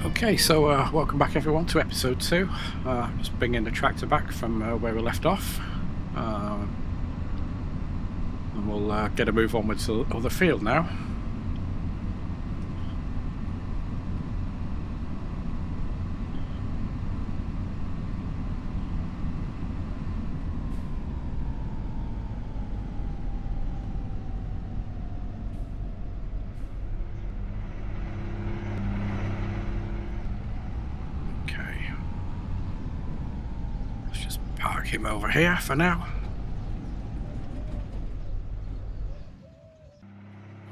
Okay, so welcome back everyone to episode 2. Just bringing the tractor back from where we left off, and we'll get a move on with the other field now. Park him over here for now.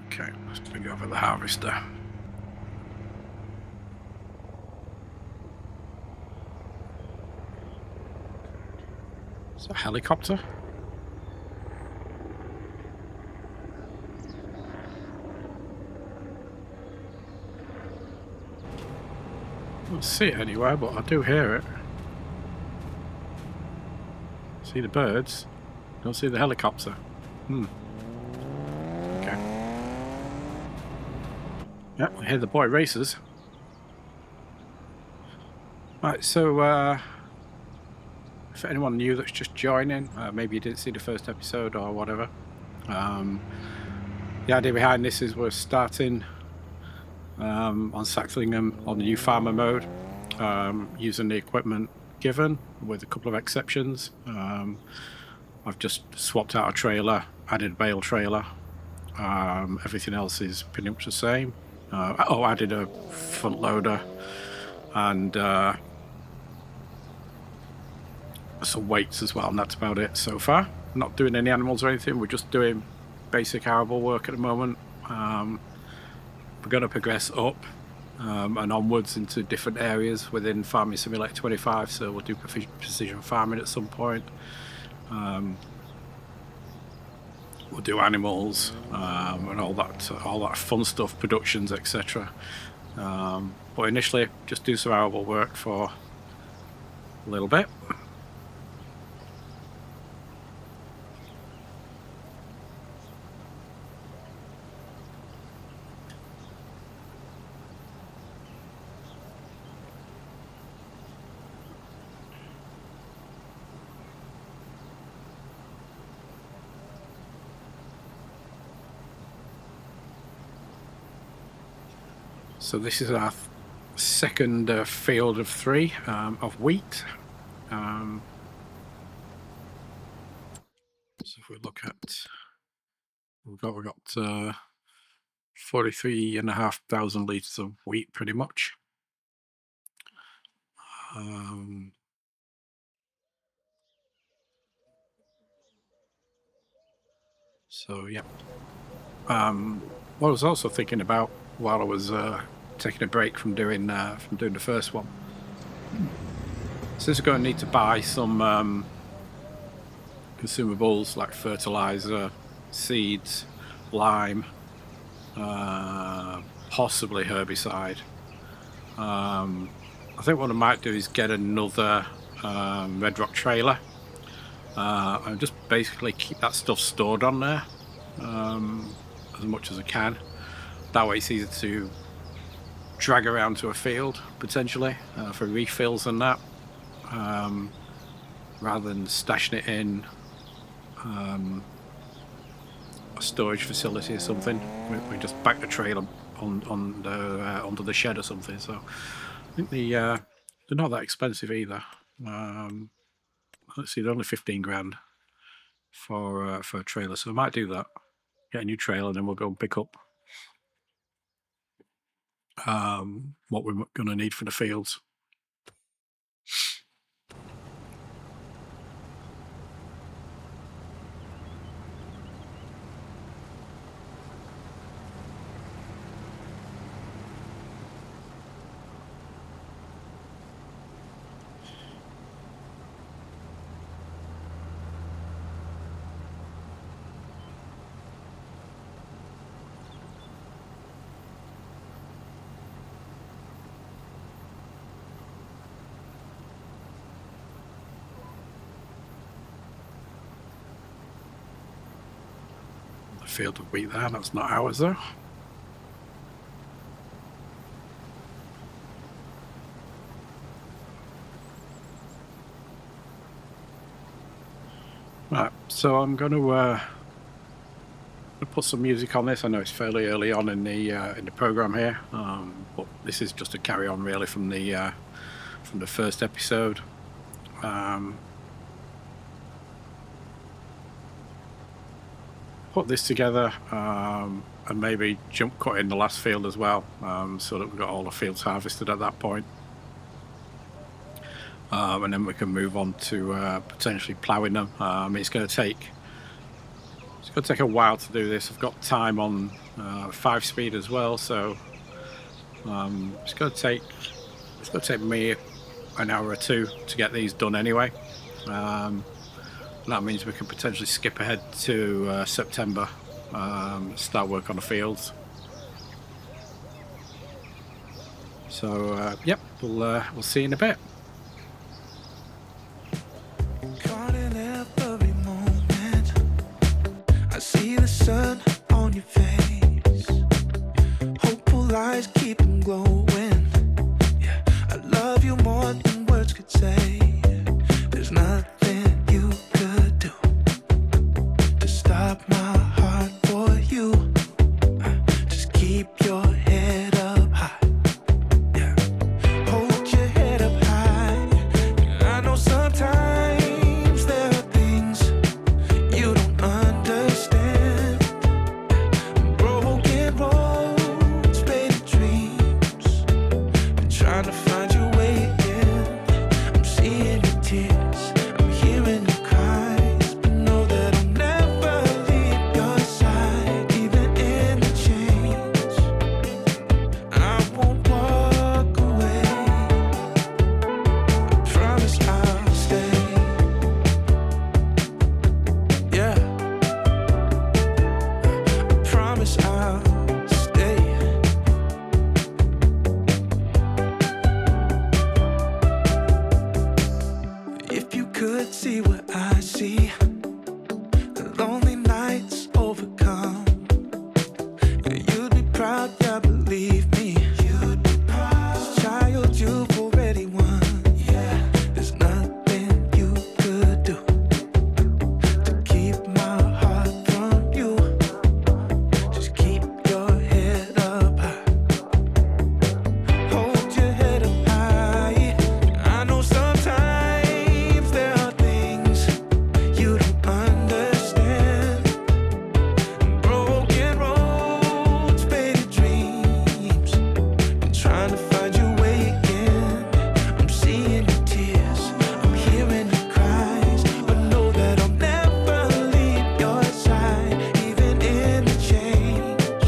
Okay, let's bring over the harvester. It's a helicopter. I don't see it anywhere, but I do hear it. See the birds, don't see the helicopter. Okay. Yeah, I hear the boy races. Right, so if anyone new that's just joining, maybe you didn't see the first episode or whatever, the idea behind this is we're starting on Saxlingham on the new farmer mode, using the equipment given, with a couple of exceptions. I've just swapped out a trailer, added a Bale trailer. Everything else is pretty much the same. Added a front loader and some weights as well, and that's about it so far. Not doing any animals or anything, we're just doing basic arable work at the moment. We're going to progress up and onwards into different areas within Farming Simulator 25, so we'll do precision farming at some point. We'll do animals and all that fun stuff, productions, etc. But initially, just do some arable work for a little bit. So this is our second field of 3 of wheat. So if we look at, we've got 43,500 litres of wheat pretty much. So yeah. What I was also thinking about while I was taking a break from doing the first one, since we're going to need to buy some consumables like fertilizer, seeds, lime, possibly herbicide. I think what I might do is get another Red Rock trailer and just basically keep that stuff stored on there as much as I can. That way it's easier to drag around to a field potentially for refills and that, rather than stashing it in a storage facility or something. We just back the trailer onto the shed or something. So I think they're not that expensive either. Let's see, they're only 15 grand for a trailer, so I might do that. Get a new trailer, and then we'll go and pick up what we're going to need for the fields. Field of wheat there, that's not ours though. Right, so I'm going to put some music on this. I know it's fairly early on in the program here, but this is just a carry on really from the first episode. Put this together and maybe jump cut in the last field as well, so that we've got all the fields harvested at that point. And then we can move on to potentially ploughing them. It's going to take a while to do this. I've got time on 5-speed as well, so it's going to take me an hour or two to get these done anyway. That means we can potentially skip ahead to September, start work on the fields. So yep, we'll see in a bit. See the sun on your face, hopeful eyes keep them glowing. Yeah, I love you more than words could say. There's nothing you could do to stop my heart for you. Just keep your head up high. Yeah, hold your head up high. I know sometimes there are things you don't understand. Trying to find your way again. I'm seeing your tears, I'm hearing your cries, but know that I'll never leave your side, even in the change. I won't walk away. I promise I'll stay. Yeah, I promise I'll stay. If you could see what I see, the lonely nights overcome, you'd be proud, yeah, believe me. You'd be proud. This child you've already won. Yeah, there's nothing you could do to keep my heart from you. Just keep your head up high. Hold your head up high. I know sometimes there are things you don't understand. Broken roads, faded dreams. Been trying to find your way again. I'm seeing your tears, I'm hearing your cries, but know that I'll never leave your side, even in the change.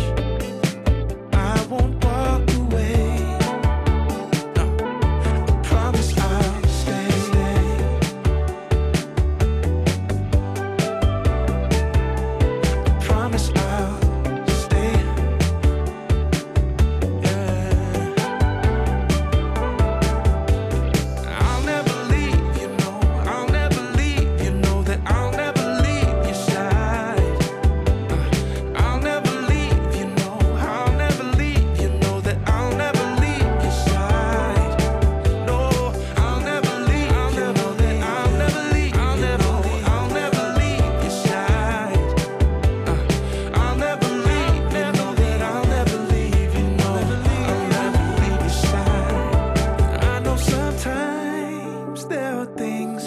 I won't walk away. No, I promise I'll stay. I promise I'll stay. Yeah, I'll never leave, you know. I'll never leave, you know that I'll never leave your side. I'll never leave, you know. I'll never leave, you know that I'll never leave your side. No, I'll never leave, you know that I'll never leave, I'll never leave your side. I'll never leave, you know that I'll never leave, you know I'll never leave your side. I know sometimes there are things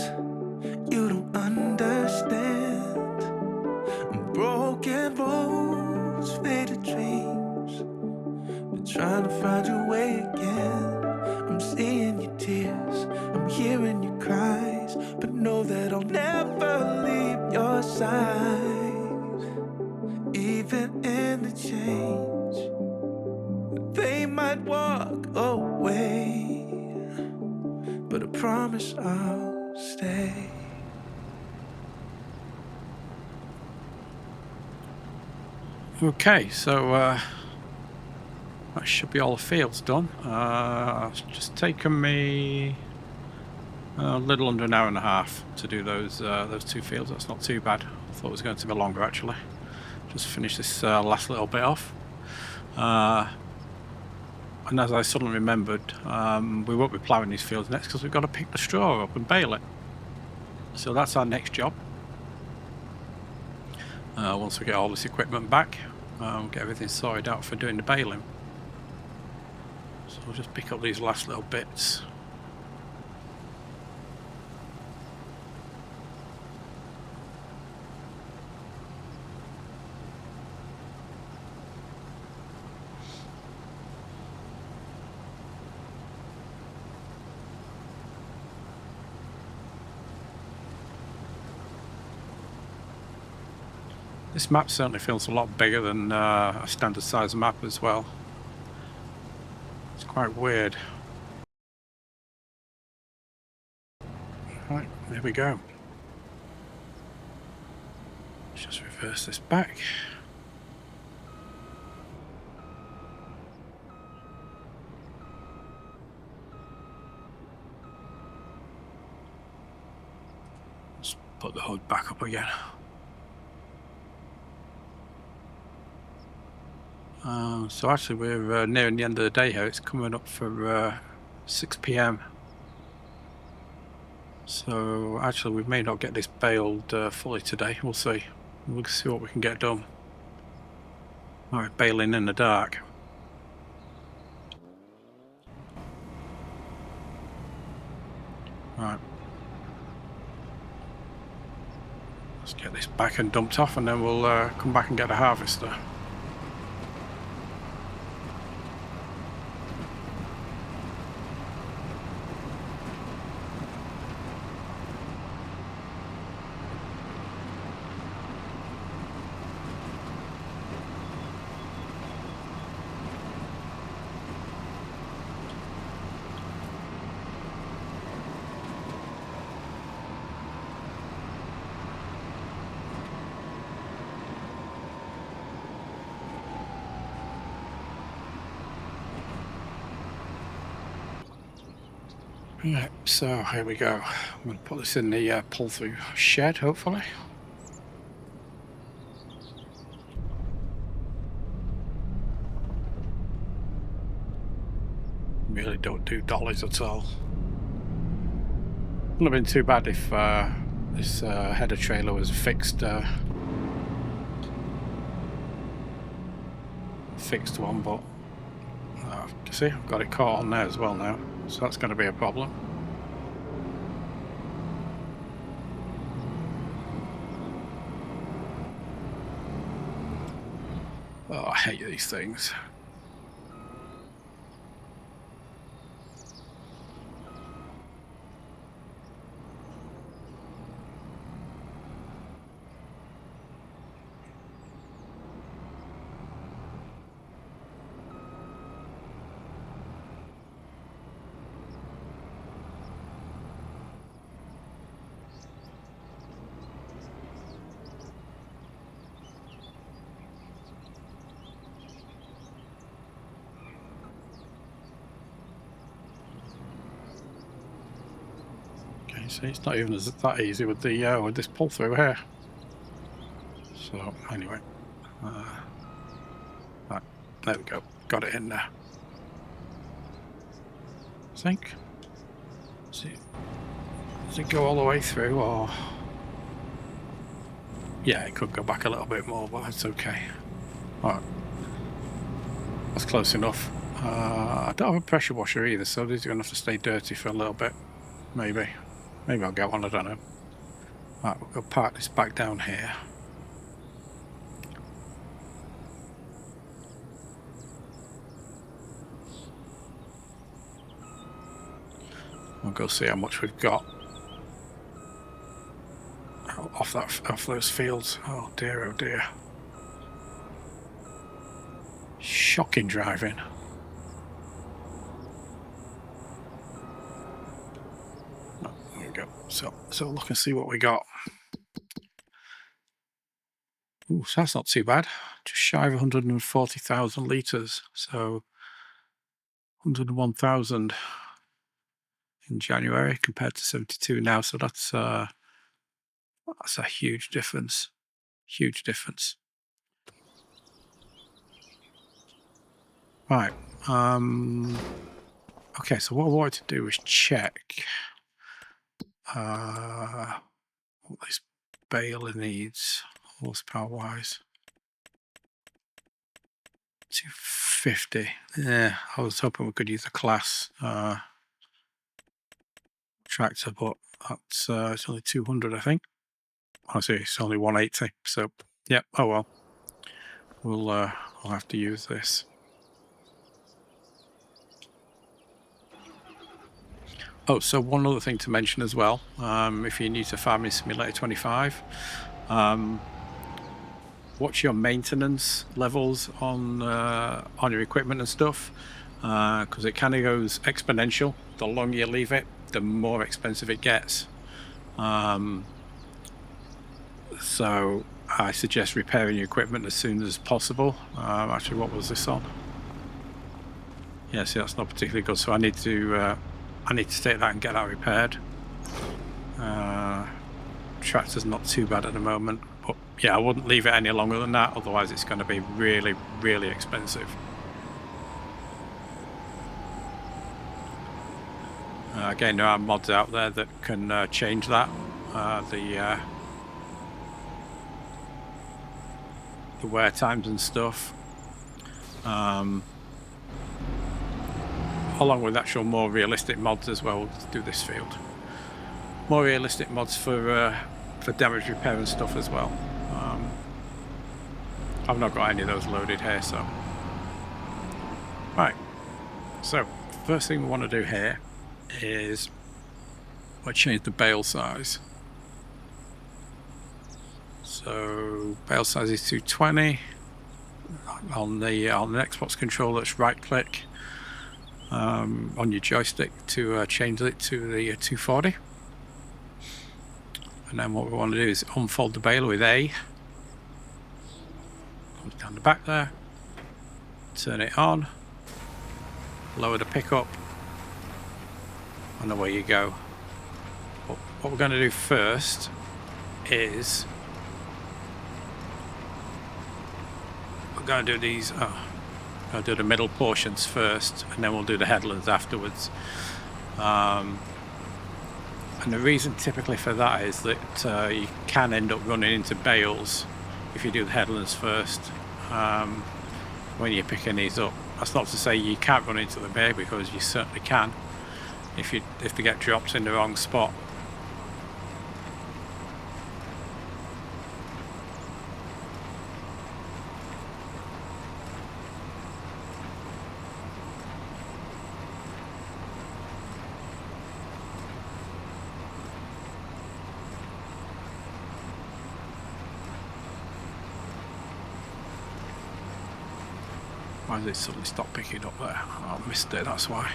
you don't understand. Broken roads, faded dreams. Been trying to find your way again. I'm seeing your tears, I'm hearing your cries, but know that I'll never leave your side, even in the change. They might walk away, but I promise I'll stay. Okay, so that should be all the fields done. It's just taken me a little under an hour and a half to do those 2 fields. That's not too bad. I thought it was going to be longer actually. Just finish this last little bit off. And as I suddenly remembered, we won't be ploughing these fields next because we've got to pick the straw up and bale it. So that's our next job. once we get all this equipment back. Get everything sorted out for doing the baling. So we'll just pick up these last little bits. This map certainly feels a lot bigger than a standard size map as well. It's quite weird. Right, there we go. Let's just reverse this back. Let's put the hood back up again. So actually we're nearing the end of the day here. It's coming up for 6 PM. So actually we may not get this baled fully today. We'll see. We'll see what we can get done. Alright, baling in the dark. Right. Let's get this back and dumped off, and then we'll come back and get the harvester. Right, so here we go. I'm going to put this in the pull-through shed, hopefully. Really don't do dollies at all. Wouldn't have been too bad if this header trailer was fixed one, but you see, I've got it caught on there as well now, so that's going to be a problem. Oh, I hate these things. See, it's not even that easy with the with this pull through here. So anyway, right, there we go. Got it in there. I think. See, does it go all the way through, or? Yeah, it could go back a little bit more, but it's okay. All right, that's close enough. I don't have a pressure washer either, so these are going to have to stay dirty for a little bit, maybe. Maybe I'll get one, I don't know. Right, we'll go park this back down here. We'll go see how much we've got off those fields. Oh dear, oh dear. Shocking driving. So look and see what we got. Ooh, so that's not too bad. Just shy of 140,000 litres. So 101,000 in January compared to 72 now. So that's a huge difference. Huge difference. Right. Okay, so what I wanted to do is check what this Bale needs. horsepower wise. 250. Yeah, I was hoping we could use a class tractor, but that's it's only 200, I think. I see it's only 180. So yeah, oh well. We'll have to use this. Oh, so one other thing to mention as well, if you're new to Farming Simulator 25, watch your maintenance levels on your equipment and stuff, because it kind of goes exponential. The longer you leave it, the more expensive it gets. So I suggest repairing your equipment as soon as possible. Actually, what was this on? Yeah, see, that's not particularly good. So I need to take that and get that repaired. Tractor's not too bad at the moment, but yeah, I wouldn't leave it any longer than that. Otherwise, it's going to be really, really expensive. Again, there are mods out there that can change that. The wear times and stuff, along with actual more realistic mods as well. Let's do this field. More realistic mods for damage repair and stuff as well. I've not got any of those loaded here, so right. So first thing we want to do here is we'll change the bale size. So bale size is 220. On the Xbox controller, it's right click on your joystick to change it to the 240. And then what we want to do is unfold the bale with A. Comes down the back there. Turn it on. Lower the pickup. And away you go. But what we're going to do first is we're going to do these. I'll do the middle portions first, and then we'll do the headlands afterwards. And the reason typically for that is that you can end up running into bales if you do the headlands first when you're picking these up. That's not to say you can't run into the bale, because you certainly can if they get dropped in the wrong spot. Why did it suddenly stop picking up there? Oh, I missed it, that's why.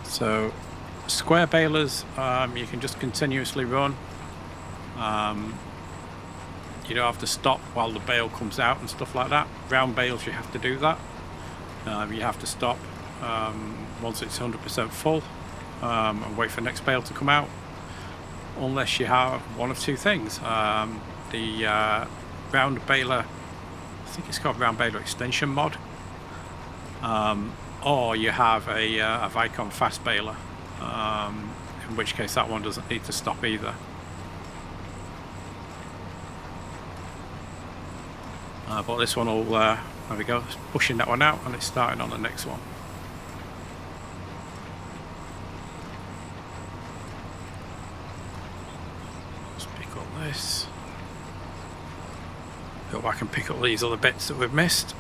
So square balers, you can just continuously run. You don't have to stop while the bale comes out and stuff like that. Round bales, you have to do that. You have to stop once it's 100% full and wait for the next bale to come out, unless you have one of two things. The round baler, I think it's called round baler extension mod, or you have a Vicon fast baler, in which case that one doesn't need to stop either. But this one will, there we go, it's pushing that one out and it's starting on the next one. Let's pick up this. Go back and pick up these other bits that we've missed.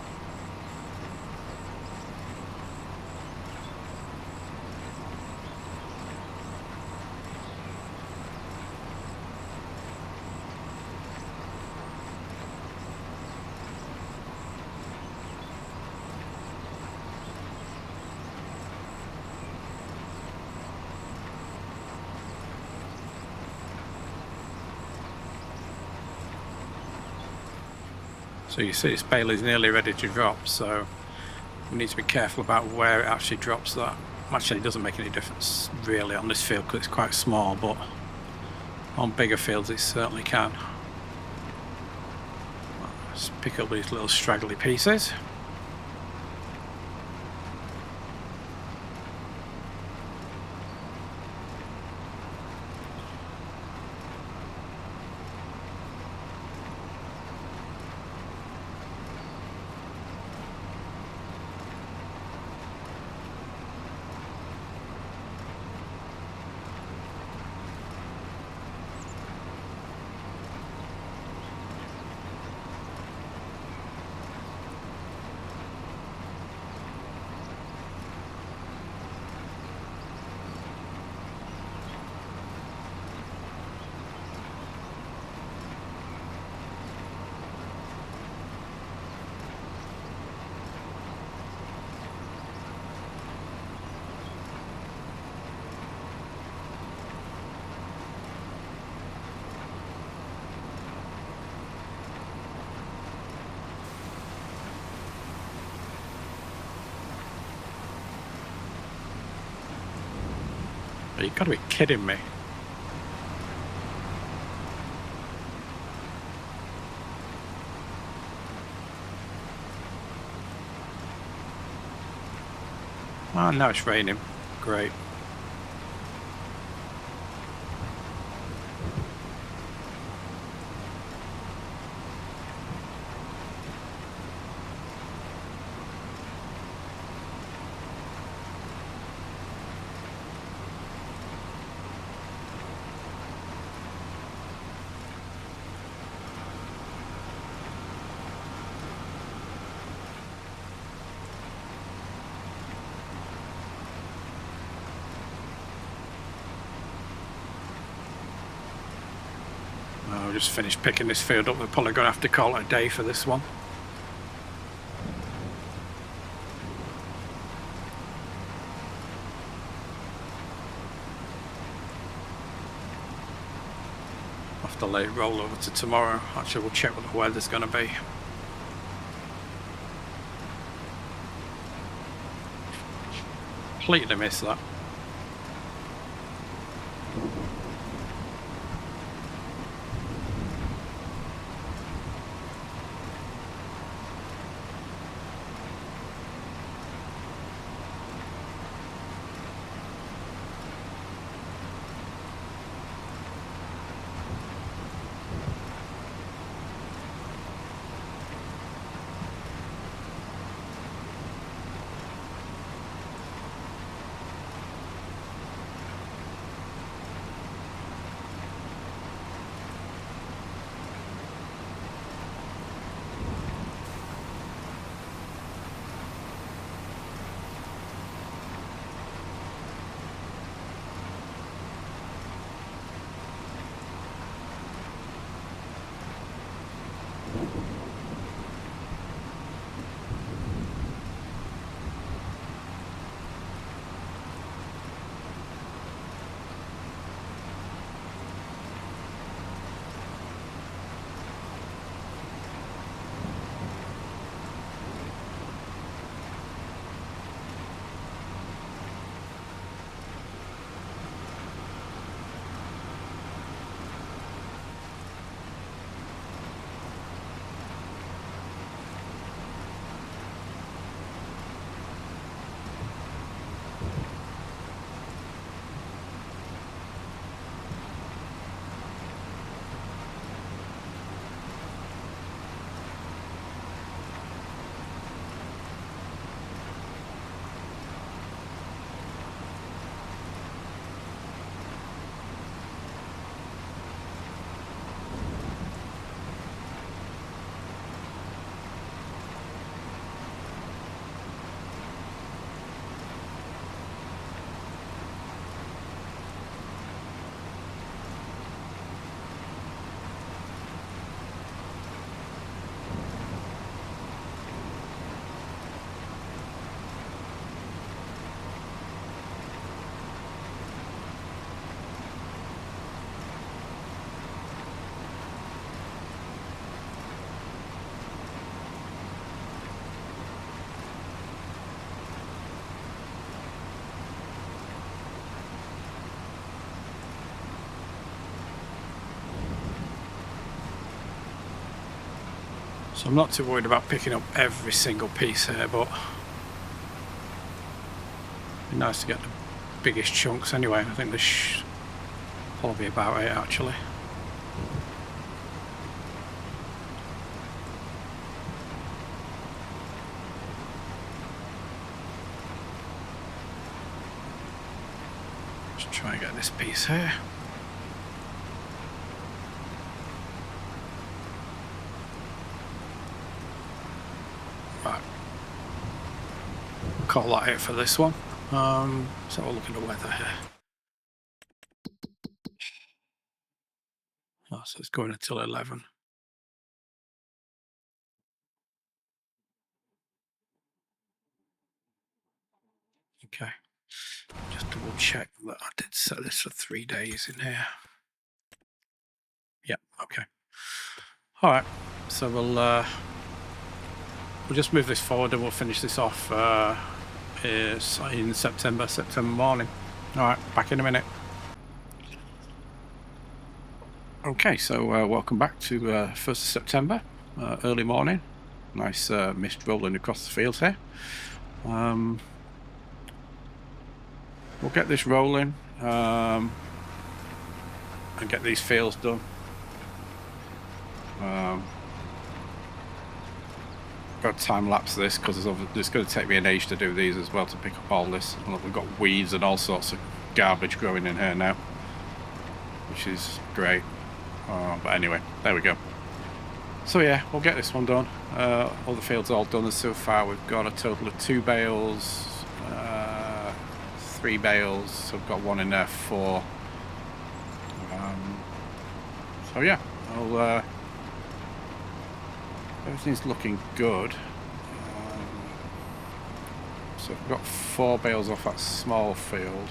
So you see this bale is nearly ready to drop, so we need to be careful about where it actually drops that. Actually, it doesn't make any difference really on this field because it's quite small, but On bigger fields it certainly can. Let's pick up these little straggly pieces. You've got to be kidding me. Oh, now it's raining. Great. I'll just finish picking this field up. We're probably going to have to call it a day for this one. I'll have to let it roll over to tomorrow. Actually, we'll check what the weather's going to be. Completely missed that. So I'm not too worried about picking up every single piece here, but it'd be nice to get the biggest chunks anyway. I think this probably about it actually. Let's try and get this piece here. Right. Call that it for this one. Let's have a look at the weather here. Oh, so it's going until 11. Okay. Just double check that I did set this for 3 days in here. Yeah, okay. All right. So we'll just move this forward and we'll finish this off in September morning. All right, back in a minute. Okay, so welcome back to 1st of September, early morning. Nice mist rolling across the fields here. We'll get this rolling and get these fields done. Got time lapse this because it's going to take me an age to do these as well, to pick up all this. Look, we've got weeds and all sorts of garbage growing in here now, which is great. But anyway, there we go. So yeah, we'll get this one done. All the fields are all done, and so far we've got a total of 2 bales, 3 bales, so I've got 1 in there, 4. So yeah, everything's looking good. So I've got 4 bales off that small field.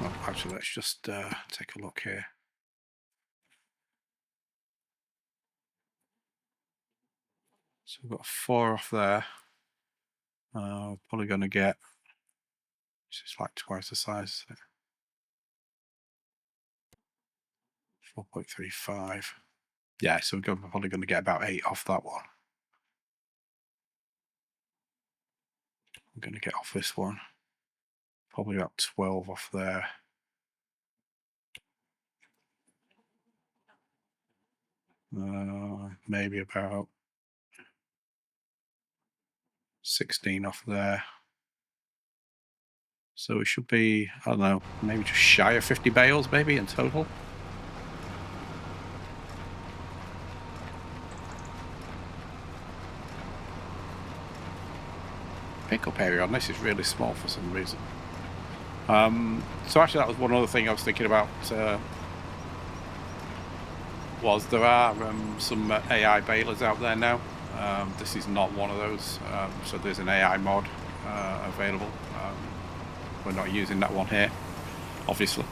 Oh, actually, let's just take a look here. So we've got 4 off there. Probably going to get, it's like twice the size, isn't it? 4.35. Yeah, so we're probably going to get about 8 off that one. I'm going to get off this one. Probably about 12 off there. Maybe about 16 off there. So it should be, I don't know, maybe just shy of 50 bales maybe in total. Pickup area on this is really small for some reason. So actually that was one other thing I was thinking about, was there are some AI balers out there now. This is not one of those, so there's an AI mod available. We're not using that one here, obviously.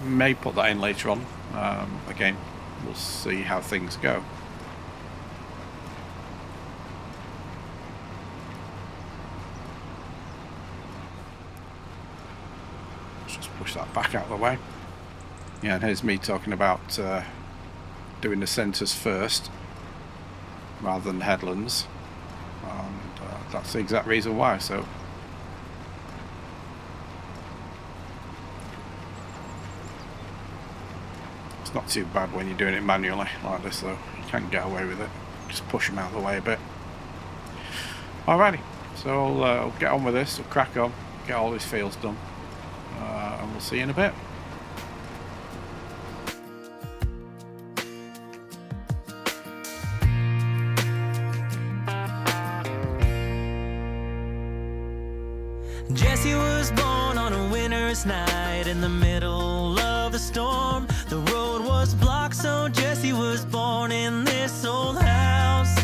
May put that in later on. Again, we'll see how things go. Let's just push that back out of the way. Yeah, and here's me talking about doing the centres first rather than headlands, and that's the exact reason why. So it's not too bad when you're doing it manually like this, though. You can get away with it. Just push them out of the way a bit. Alrighty, so I'll get on with this. I'll crack on, get all these fields done, and we'll see you in a bit. Jesse was born on a winter's night in the middle of a storm. The road was blocked, so Jesse was born in this old house.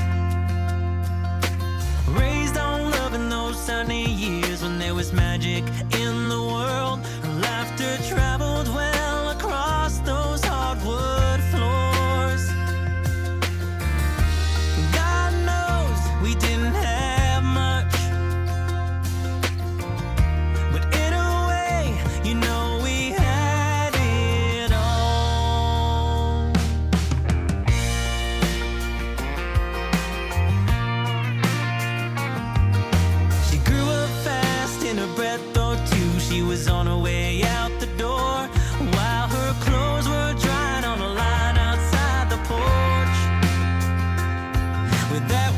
Raised on love in those sunny years when there was magic in the world. Her laughter traveled well across those hardwood floors. God knows we didn't have much, but in a way, you know, we had it all.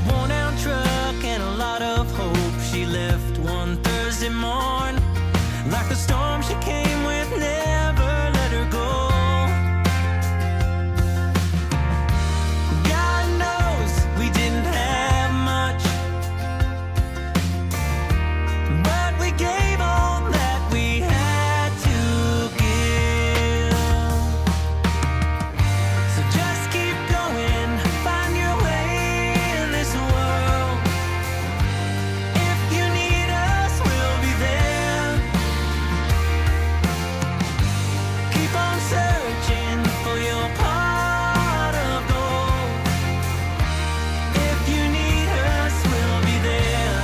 worn out truck and a lot of hope. She left one Thursday morn. Like the storm she came with, never let her go. God knows we didn't have much, but we gave all that we had to give. So just keep going, find your way in this world. If you need us, we'll be there. Keep on searching for your pot of gold. If you need us, we'll be there.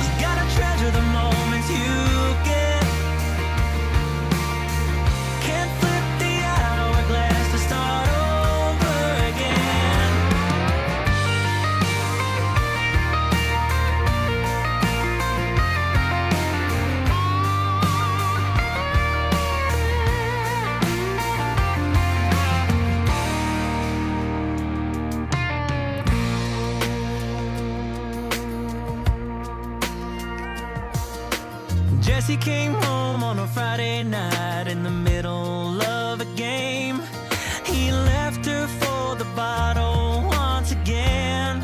You gotta treasure the moments you get. Can't flip the hourglass to start over again. Jesse came home on a Friday night in the middle of a game. He left her for the bottle once again.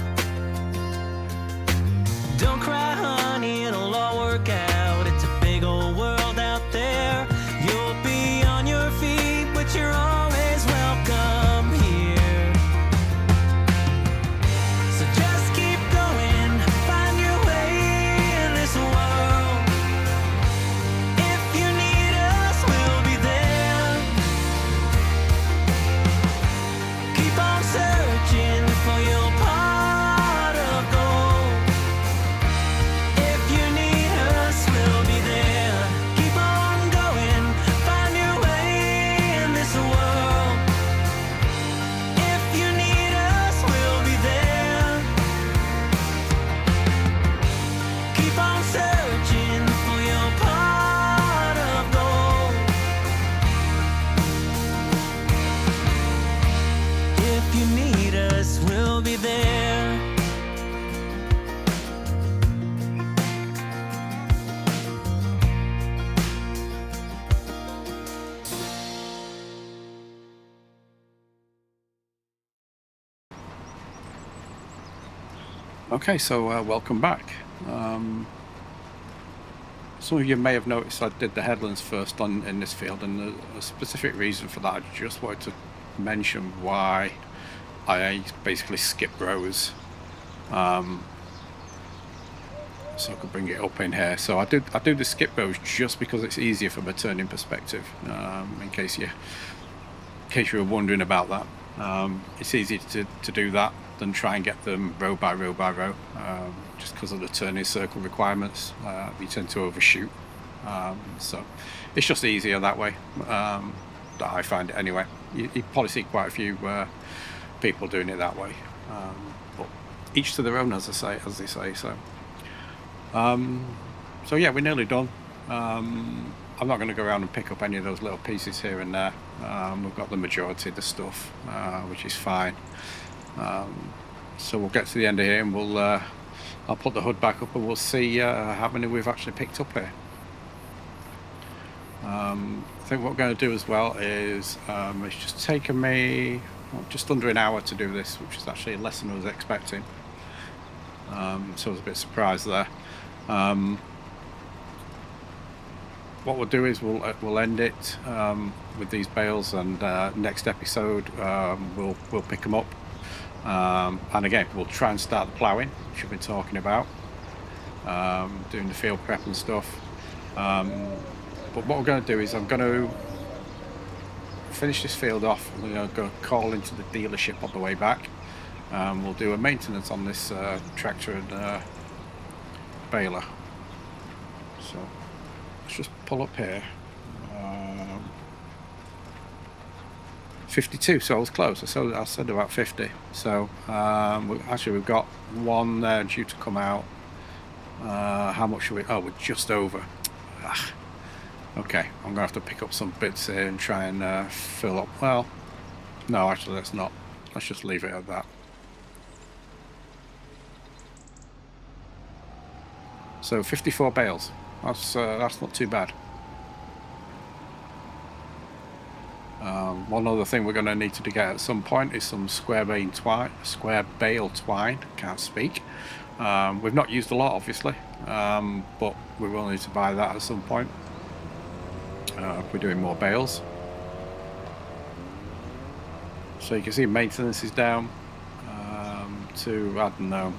Don't cry, honey, it'll all work out. It's a big old world out there. You'll be on your feet, but you're always welcome here. So just keep going, find your way in this world. If you need us, we'll be there. Keep on searching for your pot of gold. If you need us, we'll be there. Keep on going, find your way in this world. If you need us, we'll be there. Keep on searching for your pot of gold. If you need us, we'll be there. Okay, so welcome back. Some of you may have noticed I did the headlands first in this field, and there's a specific reason for that. I just wanted to mention why I basically skip rows, so I could bring it up in here. So I do the skip rows just because it's easier from a turning perspective. In case you were wondering about that, it's easier to do that than try and get them row by row by row, just because of the turning circle requirements. You tend to overshoot, so it's just easier that way, that I find it anyway. You probably see quite a few people doing it that way, but each to their own, as they say. So yeah, we're nearly done. I'm not going to go around and pick up any of those little pieces here and there. We've got the majority of the stuff, which is fine. So we'll get to the end of here, and I'll put the hood back up, and we'll see how many we've actually picked up here. I think what we're going to do as well is it's just taken me just under an hour to do this, which is actually less than I was expecting. So I was a bit surprised there. What we'll do is we'll end it with these bales, and next episode we'll pick them up, and again we'll try and start the ploughing, which I've been talking about, doing the field prep and stuff. But what we're going to do is I'm going to finish this field off. I'm going to go call into the dealership on the way back. We'll do a maintenance on this tractor and baler. So let's just pull up here. 52, so I was close. I said about 50. So we've got one there due to come out. How much are we? Oh, we're just over. Okay, I'm gonna have to pick up some bits here and try and fill up. Well, no, actually let's not. Let's just leave it at that. So 54 bales. That's not too bad. One other thing we're going to need to get at some point is some square bale twine. Can't speak. We've not used a lot, obviously, but we will need to buy that at some point if we're doing more bales. So you can see maintenance is down to, I don't know,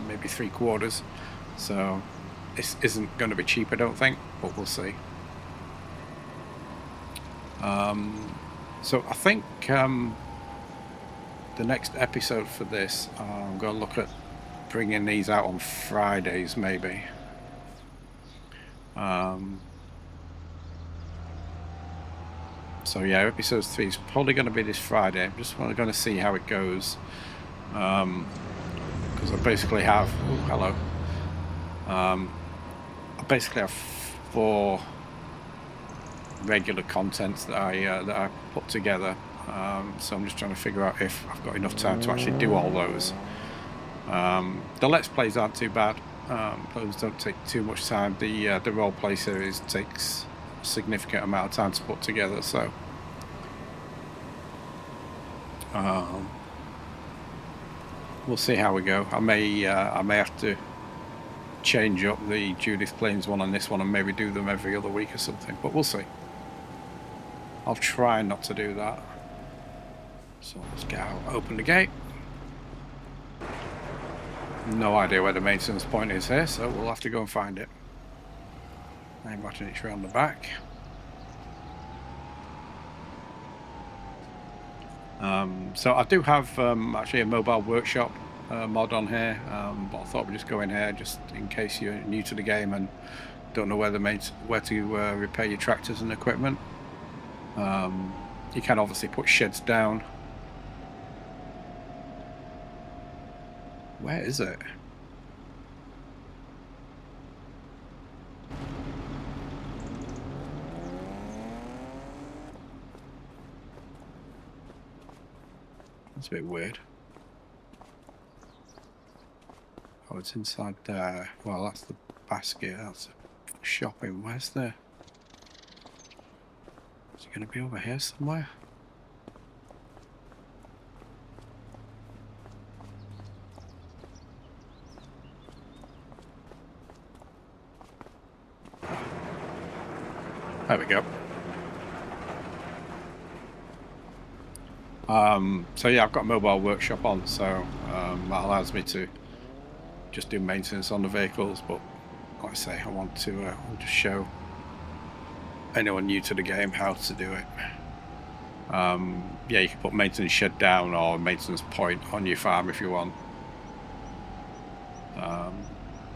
maybe 3/4. So this isn't going to be cheap, I don't think, but we'll see. So I think the next episode for this, I'm going to look at bringing these out on Fridays, maybe. So yeah, episode 3 is probably going to be this Friday. I'm just going to see how it goes, because I basically have. Oh, hello. I basically have 4 regular contents that I put together. So I'm just trying to figure out if I've got enough time to actually do all those. The Let's Plays aren't too bad. Those don't take too much time. The roleplay series takes a significant amount of time to put together. So we'll see how we go. I may have to change up the Judith Plains one and this one and maybe do them every other week or something, but we'll see. I'll try not to do that. So let's get out, open the gate. No idea where the maintenance point is here, so we'll have to go and find it. I imagine it's around the back. So I do have actually a mobile workshop mod on here, but I thought we'd just go in here just in case you're new to the game and don't know where to repair your tractors and equipment. You can obviously put sheds down. Where is it? That's a bit weird. Oh, it's inside there. Well, that's the basket. That's shopping. Where's the... Is it going to be over here somewhere? There we go. So yeah, I've got a mobile workshop on, so that allows me to just do maintenance on the vehicles, but like I say, I want to just show anyone new to the game how to do it. Yeah, you can put maintenance shed down or maintenance point on your farm if you want.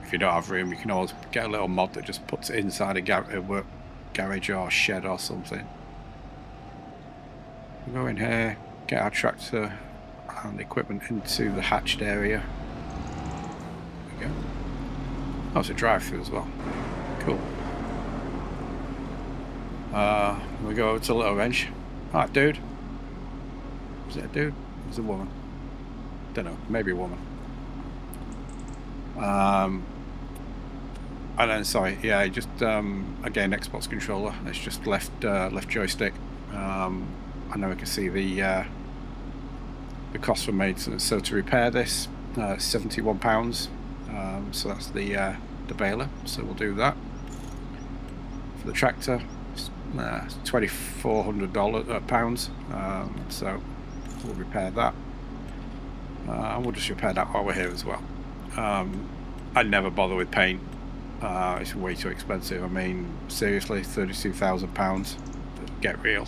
If you don't have room, you can always get a little mod that just puts it inside a work garage or shed or something. We'll go in here, get our tractor and equipment into the hatched area. There we go. Oh, it's a drive-through as well. Cool. We go over to Little Wrench. Alright, dude. Is it a dude? It's a woman. Don't know. Maybe a woman. And then, sorry, yeah, just again, Xbox controller. It's just left joystick. I know we can see the cost for maintenance. So to repair this, £71. So that's the baler. So we'll do that. For the tractor, it's £2,400 so we'll repair that. And we'll just repair that while we're here as well. I never bother with paint. It's way too expensive. I mean, seriously, £32,000. Get real.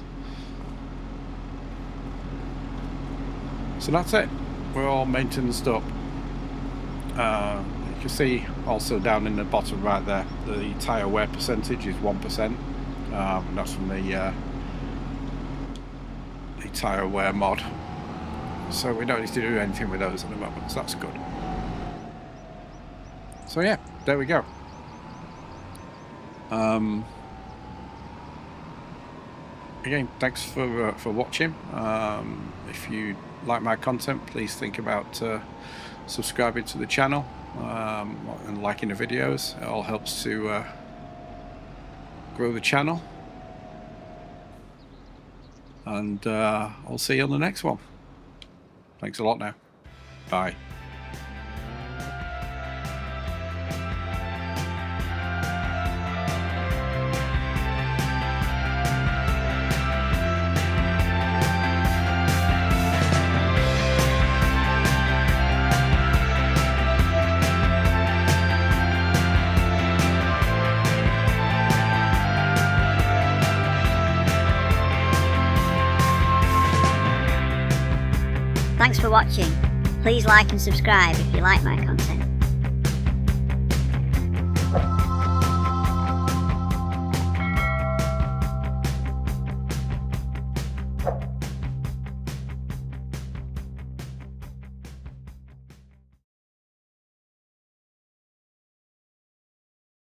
So that's it. We're all maintenanced up. You can see also down in the bottom right there, the tyre wear percentage is 1%. And that's from the tyre wear mod. So we don't need to do anything with those at the moment, so that's good. So yeah, there we go. Again, thanks for watching. If you like my content, please think about subscribing to the channel. and liking the videos. It all helps to grow the channel. And I'll see you on the next one. Thanks a lot now. Bye. Thanks for watching. Please like and subscribe if you like my content.